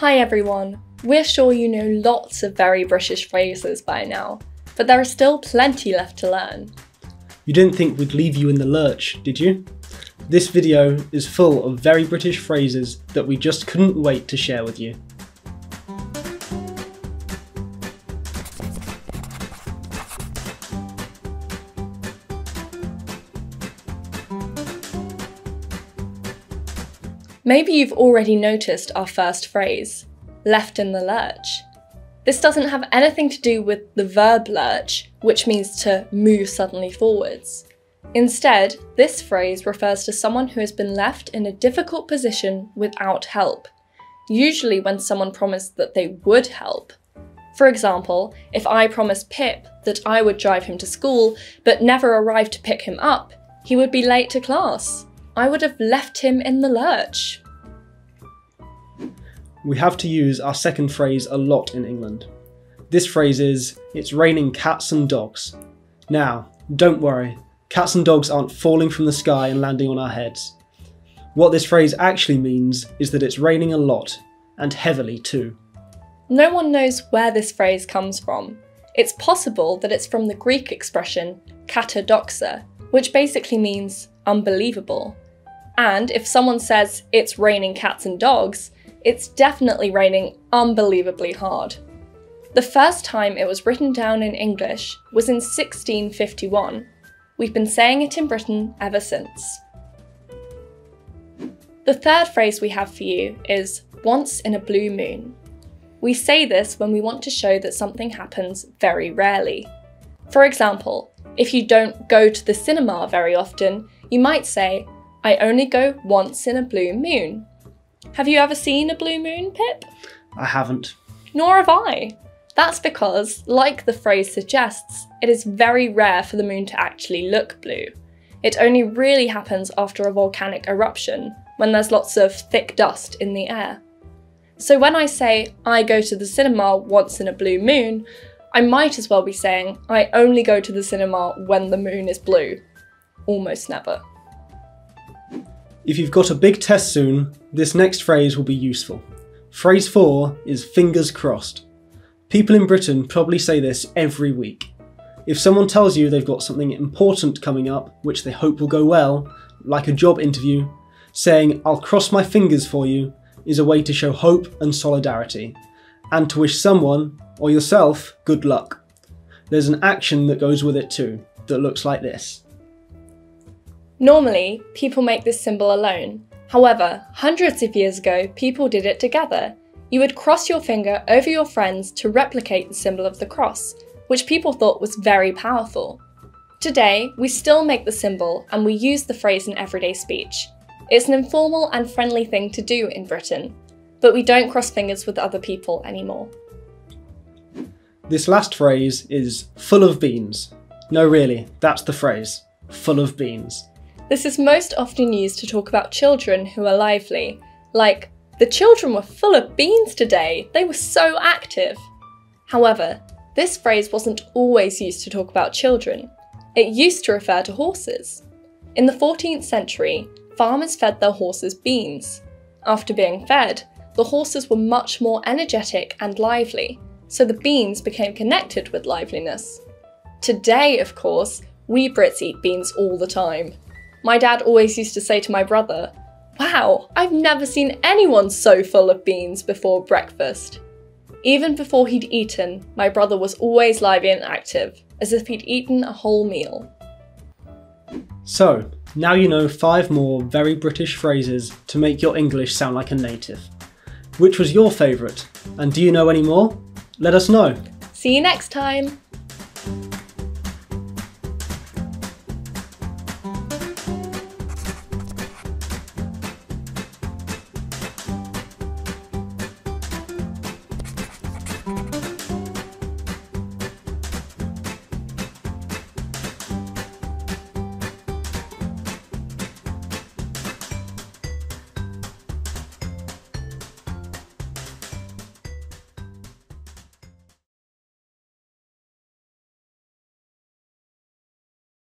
Hi everyone! We're sure you know lots of very British phrases by now, but there are still plenty left to learn. You didn't think we'd leave you in the lurch, did you? This video is full of very British phrases that we just couldn't wait to share with you. Maybe you've already noticed our first phrase, left in the lurch. This doesn't have anything to do with the verb lurch, which means to move suddenly forwards. Instead, this phrase refers to someone who has been left in a difficult position without help, usually when someone promised that they would help. For example, if I promised Pip that I would drive him to school but never arrived to pick him up, he would be late to class. I would have left him in the lurch. We have to use our second phrase a lot in England. This phrase is, it's raining cats and dogs. Now, don't worry, cats and dogs aren't falling from the sky and landing on our heads. What this phrase actually means is that it's raining a lot, and heavily too. No one knows where this phrase comes from. It's possible that it's from the Greek expression katadoxa, which basically means unbelievable. And if someone says it's raining cats and dogs, it's definitely raining unbelievably hard. The first time it was written down in English was in 1651. We've been saying it in Britain ever since. The third phrase we have for you is once in a blue moon. We say this when we want to show that something happens very rarely. For example, if you don't go to the cinema very often, you might say, I only go once in a blue moon. Have you ever seen a blue moon, Pip? I haven't. Nor have I. That's because, like the phrase suggests, it is very rare for the moon to actually look blue. It only really happens after a volcanic eruption, when there's lots of thick dust in the air. So when I say, I go to the cinema once in a blue moon, I might as well be saying, I only go to the cinema when the moon is blue. Almost never. If you've got a big test soon, this next phrase will be useful. Phrase 4 is fingers crossed. People in Britain probably say this every week. If someone tells you they've got something important coming up, which they hope will go well, like a job interview, saying, I'll cross my fingers for you, is a way to show hope and solidarity, and to wish someone, or yourself, good luck. There's an action that goes with it too, that looks like this. Normally, people make this symbol alone. However, hundreds of years ago, people did it together. You would cross your finger over your friends to replicate the symbol of the cross, which people thought was very powerful. Today, we still make the symbol and we use the phrase in everyday speech. It's an informal and friendly thing to do in Britain, but we don't cross fingers with other people anymore. This last phrase is full of beans. No, really, that's the phrase, full of beans. This is most often used to talk about children who are lively, like, the children were full of beans today, they were so active. However, this phrase wasn't always used to talk about children. It used to refer to horses. In the 14th century, farmers fed their horses beans. After being fed, the horses were much more energetic and lively, so the beans became connected with liveliness. Today, of course, we Brits eat beans all the time. My dad always used to say to my brother, wow, I've never seen anyone so full of beans before breakfast. Even before he'd eaten, my brother was always lively and active, as if he'd eaten a whole meal. So, now you know 5 more very British phrases to make your English sound like a native. Which was your favourite? And do you know any more? Let us know. See you next time!